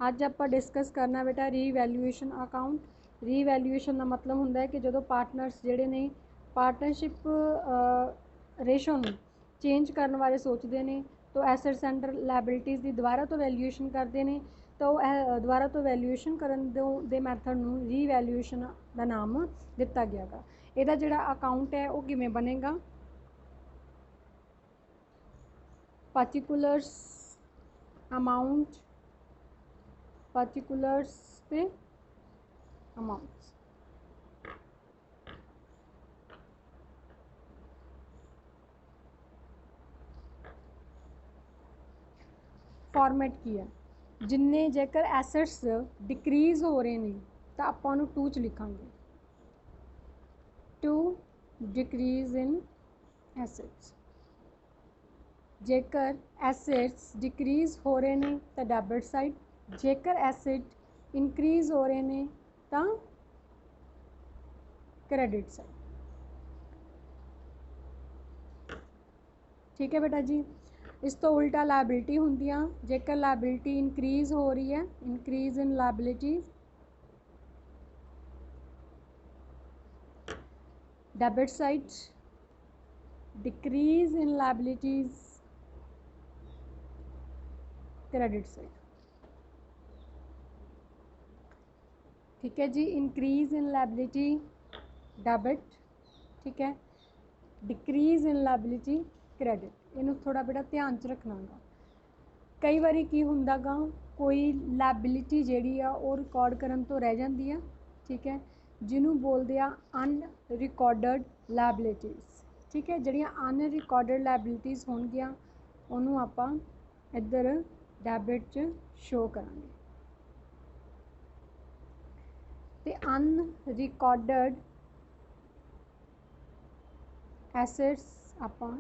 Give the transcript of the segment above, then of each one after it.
ਅੱਜ ਆਪਾਂ डिस्कस करना बेटा रीवैल्यूएशन अकाउंट। रीवैल्यूएशन का मतलब होंगे कि जो पार्टनर्स जोड़े ने पार्टनरशिप रेशो में चेंज करने बारे सोचते हैं तो एसेट्स एंड लायबिलिटीज़ की दोबारा तो वैल्यूएशन करते हैं तो दोबारा तो वैल्यूएशन करने दे मैथड में रीवैल्यूएशन का नाम दिता गया गा। ਇਹਦਾ ਜਿਹੜਾ अकाउंट है वो किमें बनेगा पार्टिकुलर्स अमाउंट पार्टिकुलर्स पे अमाउंट्स फॉर्मेट की है जिन्ने जेकर एसेट्स डिक्रीज़ हो रहे हैं तो आप टू च लिखांगे टू डिक्रीज़ इन एसेट्स। जेकर एसेट्स डिक्रीज़ हो रहे हैं तो डेबिट साइड, जेकर एसेट इनक्रीज़ हो रहे हैं तो क्रेडिट साइड। ठीक है बेटा जी। इस तो उल्टा लायबिलिटी होंदियां जेकर लायबिलिटी इनक्रीज़ हो रही है इनक्रीज़ इन लायबिलिटीज़, डेबिट साइड डिक्रीज़ इन लायबिलिटीज़ क्रेडिट साइड। ठीक है जी। इनक्रीज़ इन लायबिलिटी डेबिट, ठीक है, डिक्रीज़ इन लायबिलिटी क्रेडिट। इनू थोड़ा बेटा ध्यान च रखना गा। कई बारी की हुंदा गा कोई लायबिलिटी जिहड़ी आ वो रिकॉर्ड करन तो रह जाती है, ठीक है, जिन्हों बोलते हैं अनरिकॉर्डड लायबिलिटीज़। ठीक है, जिहड़ियां अनरिकॉर्डड लायबिलिटीज़ होणगियां उन्होंने आपां इधर डेबिट च शो करांगे ते अनरिकॉर्डड एसेट्स आपां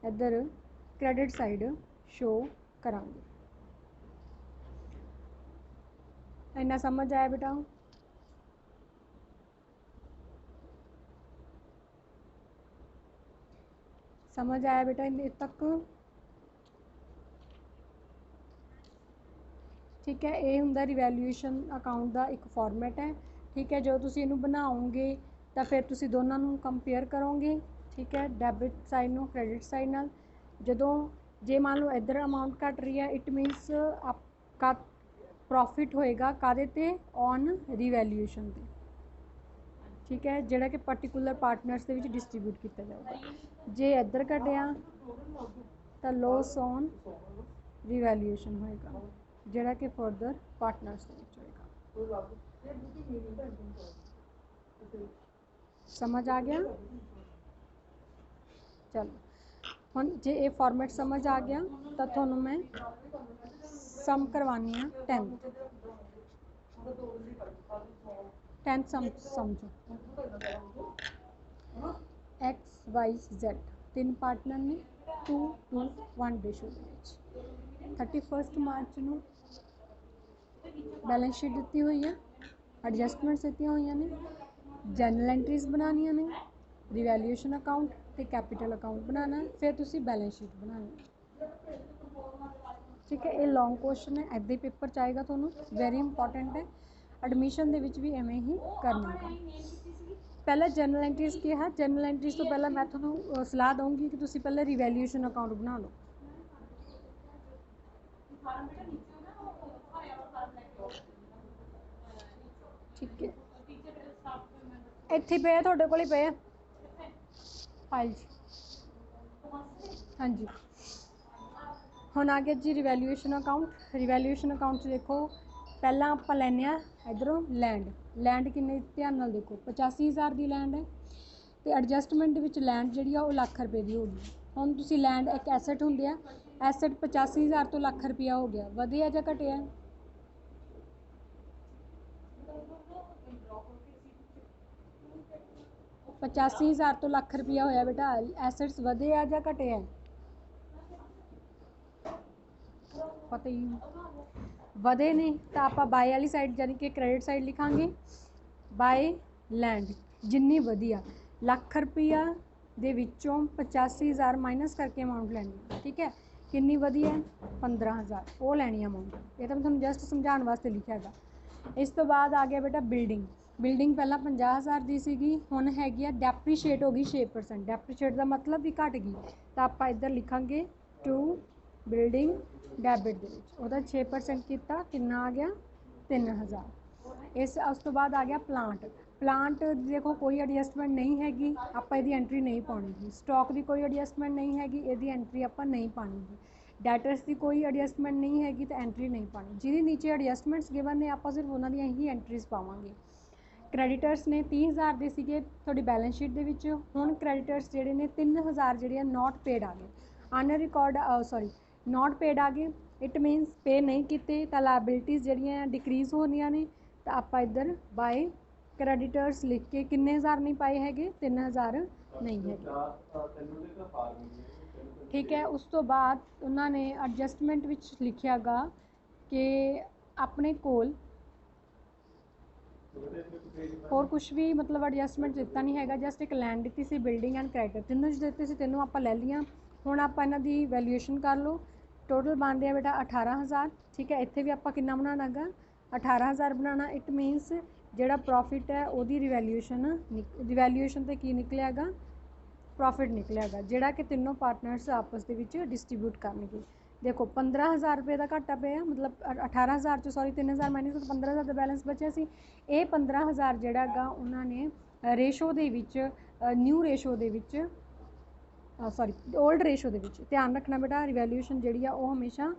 इधर क्रेडिट साइड शो करांगे। इन्ना समझ आया बेटा? समझ आया बेटा इन्ने तक? ठीक है, ये हुंदा रिवैल्यूएशन अकाउंट का एक फॉर्मेट है। ठीक है, जो तुसीं इनू बनाओगे तो फिर तुसीं दोनों नू कंपेयर करोगे। ठीक है, डेबिट साइड नू क्रेडिट साइड नाल जदों जे मान लो इधर अमाउंट घट रही है इट मीनस आपका प्रॉफिट होएगा कादे ते ऑन रिवैल्यूएशन ते। ठीक है, जिहड़ा कि पर्टिकुलर पार्टनर्स के विच डिस्ट्रीब्यूट किया जाएगा। जे इधर घटिया तो लॉस ऑन रिवैल्यूएशन होएगा जिहड़ा कि फर्दर पार्टनर्स के विच होएगा। समझ आ गया? चलो हुण जे ये फॉर्मेट समझ आ गया तो थोनों मैं सम करवानी है 10th समझो। एक्स वाई जेड तीन पार्टनर ने 2:1 रेशो 31 मार्च नू बैलेंस शीट दी हुई है, एडजस्टमेंट्स दी हुई ने, जनरल एंट्रीज बनानिया ने, रिवैल्यूएशन अकाउंट ते कैपिटल अकाउंट बनाना, फिर तुसी बैलेंस शीट बनानी। ठीक है, ये लॉन्ग क्वेश्चन है, ऐसे पेपर च आएगा थोनों, वेरी इंपॉर्टेंट है। एडमिशन दे विच भी इवें ही करना है। पहले जनरल एंट्रीज की है, जनरल एंट्रीज तो पहले मैं थोनों सलाह दूँगी कि तुसी पहले रिवैल्यूएशन अकाउंट बना लो। ठीक है, इत्थे पे तुहाडे कोल ही पे फाइल। हाँ जी, हुण आ गया जी रिवैल्यूएशन अकाउंट। रिवैल्यूएशन अकाउंट देखो पहला आप लैने इधरों लैंड, लैंड किन्ने ध्यान नाल देखो 85,000 की लैंड है तो एडजस्टमेंट विच लैंड जिहड़ी आ 1,00,000 रुपए की होगी। हुण तुसी लैंड एक एसेट हुंदी है, एसेट 85,000 तो 1,00,000 रुपया हो गया, वधिया जां घटिया? 85,000 तो 1,00,000 रुपया होया बेटा, एसेट्स वधे आ जां घटे आ? पता ही वधे ने तो आप बाय वाली साइड यानी कि क्रेडिट साइड लिखांगे बाय लैंड जिन्नी वधिया 1,00,000 रुपया दे विचों 85,000 माइनस करके अमाउंट लैनी। ठीक है, कितनी वधी है 15,000 वो लैनी अमाउंट। ये तो मैं तुहानूं जस्ट समझाने वास्ते लिखा है। इस तो बाद आ गया बेटा बिल्डिंग। बिल्डिंग पहला 50,000 की सीगी, हुण हैगी आ डेप्रीशिएट हो गई 6%। डेप्रीशिएट का मतलब भी घट गई, तो आप इधर लिखांगे टू बिल्डिंग डेबिट दे विच ओहदा 6% कितना, कितना आ गया 3,000। उस तो बाद आ गया प्लांट। प्लांट देखो कोई एडजस्टमेंट नहीं हैगी, आप इसकी एंट्री नहीं पानी। स्टॉक की कोई एडजस्टमेंट नहीं हैगी, इसकी एंट्री आप नहीं पानी। डेटर्स की कोई एडजस्टमेंट नहीं हैगी तो एंट्री नहीं पानी। जिहदे नीचे एडजस्टमेंट्स गिवन ने आप सिर्फ उन्होंने ही एंट्रीज पावांगे। क्रेडिटर्स ने 30,000 दे सीगे थोड़ी बैलेंस शीट दे विच। हुण क्रेडिटर्स जिहड़े ने 3,000 जिहड़े नॉट पेड आ गए, अनरिकॉर्ड सॉरी नॉट पेड आ गए। इट मीनस पे नहीं किते तो लायबिलिटीज़ जिहड़ियां डिक्रीज़ होनियां ने। तो आप इधर बाय क्रेडिटर्स लिख के किन्ने हज़ार नहीं पाए हैगे, 3,000 नहीं है। ठीक है। उस तो बाद उन्होंने एडजस्टमेंट विच लिखिया गा कि अपने कोल और कुछ भी मतलब एडजस्टमेंट दिता नहीं है। जस्ट एक लैंड दी सी, बिल्डिंग एंड क्रेडिटर तीनों देते सी, तीनों आप ले लिया। हुण आप इन्हां दी वैल्यूएशन कर लो। टोटल बन रहा बेटा 18,000। ठीक है। इत्थे भी आप कितना बनाना गा 18,000 बनाना। इट मीनस जिहड़ा प्रॉफिट है वही रिवैल्यूएशन तो की निकलेगा, प्रॉफिट निकलेगा जिहड़ा कि तीनों पार्टनर्स आपस दे विच डिस्ट्रीब्यूट करनगे। देखो 15,000 रुपये का घाटा पिया, मतलब 18,000 चो सॉरी 3,000 माइनस तो 15,000 का बैलेंस बचा सी। ये 15,000 जिहड़ा गा उन्होंने रेशो दे विच न्यू रेशो दे विच सॉरी ओल्ड रेशो दे विच ध्यान रखना बेटा। रिवैल्यूएशन जिहड़ी आ वो हमेशा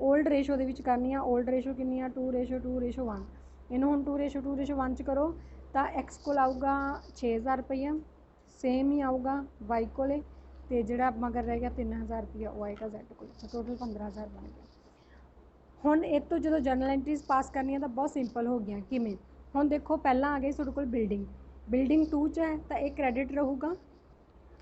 ओल्ड रेशो दे विच करनी आ। ओल्ड रेशो कितनी आ 2:2:1। इनू हुण 2:2:1 करो तो एक्स को आऊगा 6,000 रुपया, सेम ही आऊगा वाई को, तो जोड़ा मगर रह गया 3,000 रुपया वो आएगा जैड को। टोटल 15,000 बन गया। हुण इस तो जो जर्नल एंट्रीज पास करनी तो बहुत सिंपल हो गया। किमें हुण देखो पहला आ गई तुहाडे कोल बिल्डिंग, बिल्डिंग 2 च है तो एक क्रेडिट रहूगा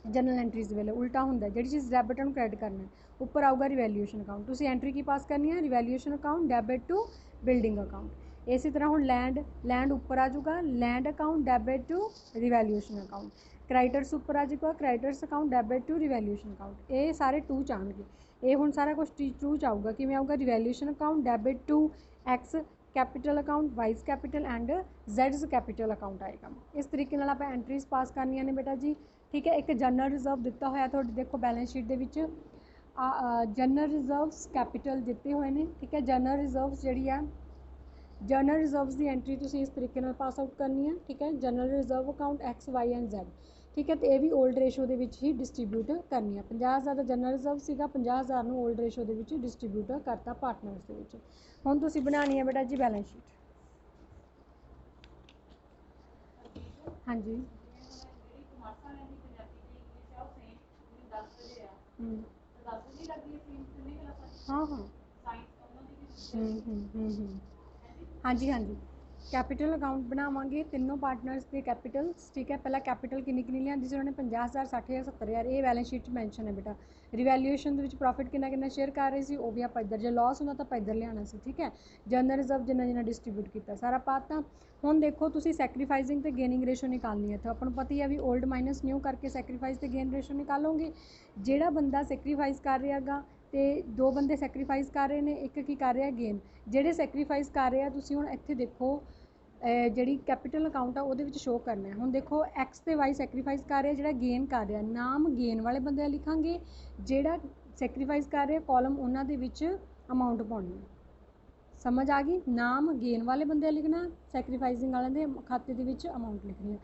जनरल एंट्रीज वेले। उल्टा होंगे जी चीज़ डैबिट नूं क्रेडिट करना है, उपर आऊगा रिवैल्यूएशन अकाउंट। तुसीं एंट्री की पास करनी है revaluation account debit to building account. इसी तरह हुण लैंड उपर आ जाऊगा, land account debit to revaluation account. Creditors उपर आ जाऊगा, creditors account debit to revaluation account. ये सारे 2 च आउणगे। ये हुण सारा कुछ 2 च आऊगा। किवें आऊगा revaluation account debit to X capital account, Y's capital and जैड्स कैपिटल अकाउंट आएगा। इस तरीके नाल आपां एंट्रीज पास करनियां ने बेटा जी। ठीक है। एक जनरल रिजर्व दिता होया तुहाडे देखो balance sheet they which general reserves capital दिते हुए हैं। ठीक है। जनरल रिजर्व्स जिहड़ी आ जनरल रिजर्व्स की एंट्री तुसीं इस तरीके नाल पास आउट करनी है। ठीक है। General reserve account X Y and Z. ठीक है। तो यह भी ओल्ड रेशो के ही डिस्ट्रीब्यूट करनी है। 50,000 का जनरल रिजर्व सीगा, 50,000 नूं ओल्ड रेशो के डिस्ट्रीब्यूट करता पार्टनर्स के विच। हुण तुसीं बनानी है बेटा जी बैलेंस शीट। हाँ जी हाँ हाँ हाँ जी हाँ जी। कैपिटल अकाउंट बनावांगे तीनों पार्टनर्स के कैपिटल्स। ठीक है। पहला कैपिटल किन्नी किन्नी लियांदी सी उन्होंने 50,000 60,000 70,000 ये बैलेंस शीट मैंशन है बेटा। रिवैल्यूएशन के प्रॉफिट कितना शेयर कर रहे थे वो भी आप इधर, जो लॉस होंदा तो आप इधर लियाना सी। ठीक है। जनरल रिजर्व जिन्ना जिन्ना डिस्ट्रीब्यूट किया सारा पाता। हुण देखो तुसीं सैक्रीफाइजिंग तो गेनिंग रेशो निकालनी है। तो अपन पता ही है भी ओल्ड माइनस न्यू करके सैक्रीफाइस तो गेन रेशो निकालोगे। जिहड़ा बंदा सैक्रीफाइस कर रहा गा तो 2 बंदे सैक्रीफाइस कर रहे हैं, एक की कर रहा गेन। जिहड़े सैक्रीफाइस कर रहे हैं तुसीं हुण इत्थे देखो जी कैपिटल अकाउंट आ वो शो करना है। हुण देखो एक्स तो वाई सैक्रीफाइस कर रहे, जो गेन कर रहा नाम गेन वाले बंदे लिखांगे, जोड़ा सैक्रीफाइस कर रहे कॉलम उन्हां दे विच अमाउंट पाउणी है। समझ आ गई। नाम गेन वाले बंदे लिखना, सैक्रीफाइसिंग वाले दे खाते दे विच अमाउंट लिखनी है।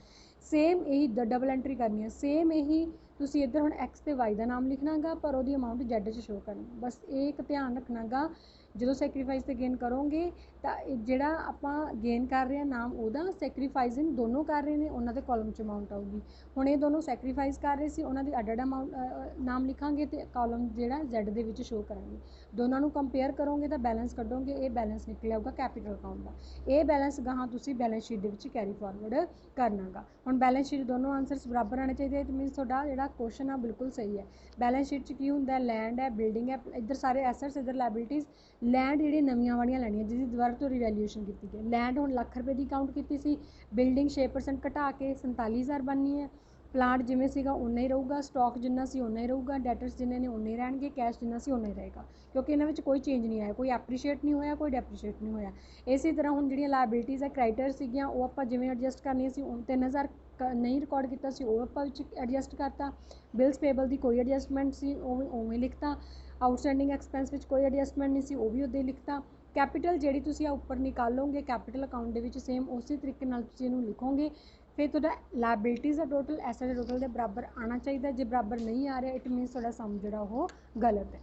सेम यही डबल एंट्री करनी है। सेम यही तुसीं इधर हुण एक्स ते वाई का नाम लिखना गा पर वो अमाउंट जैड च शो करनी। बस एक ध्यान रखना गा जो सैक्रीफाइस ते गेन करोगे तो जोड़ा आप गेन कर रहे हैं नाम वह सैक्रीफाइसिंग दोनों कर रहे हैं उन्होंने कॉलम च अमाउंट आऊगी। हुण ये दोनों सैक्रीफाइस कर रहे थे उन्होंने अड अमाउंट नाम लिखांगे तो कॉलम जोड़ा जैड के शो करांगे। दोनों को कंपेयर करोगे तो बैलेंस कड्डोगे, ये बैलेंस निकल आऊगा कैपिटल अकाउंट का। ये बैलेंस गाहां तुसीं बैलेंस शीट के कैरी फॉरवर्ड करना गा। हुण बैलेंस शीट दोनों आंसरस बराबर आने चाहिए। इट मीनस तुहाडा जिहड़ा क्वेश्चन आ बिल्कुल सही है। बैलेंस शीट की हुंदा लैंड है, बिल्डिंग है, इधर सारे एसेट्स, इधर लायबिलिटीज़। लैंड जी नवीं वालियां लैनियां जिसकी दोबारा तो रिवैल्यूएशन की गई। लैंड हुण लाख रुपये की काउंट की सी, बिल्डिंग 6% घटा के 47,000 बननी है। ਪਲਾਂਟ ਜਿਵੇਂ ਸੀਗਾ ਉਨਾ ਹੀ ਰਹੂਗਾ, ਸਟਾਕ ਜਿੰਨਾ ਸੀ ਉਨਾ ਹੀ ਰਹੂਗਾ, ਡੈਟਰਸ ਜਿੰਨੇ ਨੇ ਉਨੇ ਰਹਿਣਗੇ, ਕੈਸ਼ ਜਿੰਨਾ ਸੀ ਉਨਾ ਹੀ ਰਹੇਗਾ, ਕਿਉਂਕਿ ਇਹਨਾਂ ਵਿੱਚ ਕੋਈ ਚੇਂਜ ਨਹੀਂ ਆਇਆ, ਕੋਈ ਐਪਰੀਸ਼ੀਏਟ ਨਹੀਂ ਹੋਇਆ, ਕੋਈ ਡੈਪਰੀਸ਼ੀਏਟ ਨਹੀਂ ਹੋਇਆ। ਇਸੇ ਤਰ੍ਹਾਂ ਹੁਣ ਜਿਹੜੀਆਂ ਲਾਇਬਿਲਿਟੀਜ਼ ਹੈ ਕ੍ਰੈਡੀਟਰ ਸੀਗੀਆਂ ਉਹ ਆਪਾਂ ਜਿਵੇਂ ਐਡਜਸਟ ਕਰਨੀਆਂ ਸੀ, 3000 ਨਹੀਂ ਰਿਕਾਰਡ ਕੀਤਾ ਸੀ ਉਹ ਆਪਾਂ ਵਿੱਚ ਐਡਜਸਟ ਕਰਤਾ। ਬਿਲਸ ਪੇਬਲ ਦੀ ਕੋਈ ਐਡਜਸਟਮੈਂਟ ਸੀ ਉਹ ਉਵੇਂ ਲਿਖਤਾ। ਆਊਟਸਟੈਂਡਿੰਗ ਐਕਸਪੈਂਸ ਵਿੱਚ ਕੋਈ ਐਡਜਸਟਮੈਂਟ ਨਹੀਂ ਸੀ ਉਹ ਵੀ ਉੱਦਾਂ ਹੀ ਲਿਖਤਾ। ਕੈਪੀਟਲ ਜਿਹੜੀ ਤੁਸੀਂ ਆ ਉੱਪਰ ਨਿਕਾਲੋਗੇ ਕੈਪੀਟਲ ਅਕਾਊਂਟ ਦੇ ਵਿੱਚ ਸੇਮ ਉਸੇ ਤਰੀਕੇ ਨਾਲ ਤੁਸੀਂ ਇਹਨੂੰ ਲਿਖੋਗੇ। ਫਿਰ ਤੁਹਾਡਾ ਲਾਇਬਿਲਿਟੀਜ਼ ਦਾ ਟੋਟਲ ਐਸੈਟ ਦੇ ਟੋਟਲ ਦੇ ਬਰਾਬਰ ਆਉਣਾ ਚਾਹੀਦਾ। ਜੇ ਬਰਾਬਰ ਨਹੀਂ ਆ ਰਿਹਾ ਇਟ ਮੀਨਸ ਤੁਹਾਡਾ ਸਮ ਜਿਹੜਾ ਉਹ ਗਲਤ ਹੈ।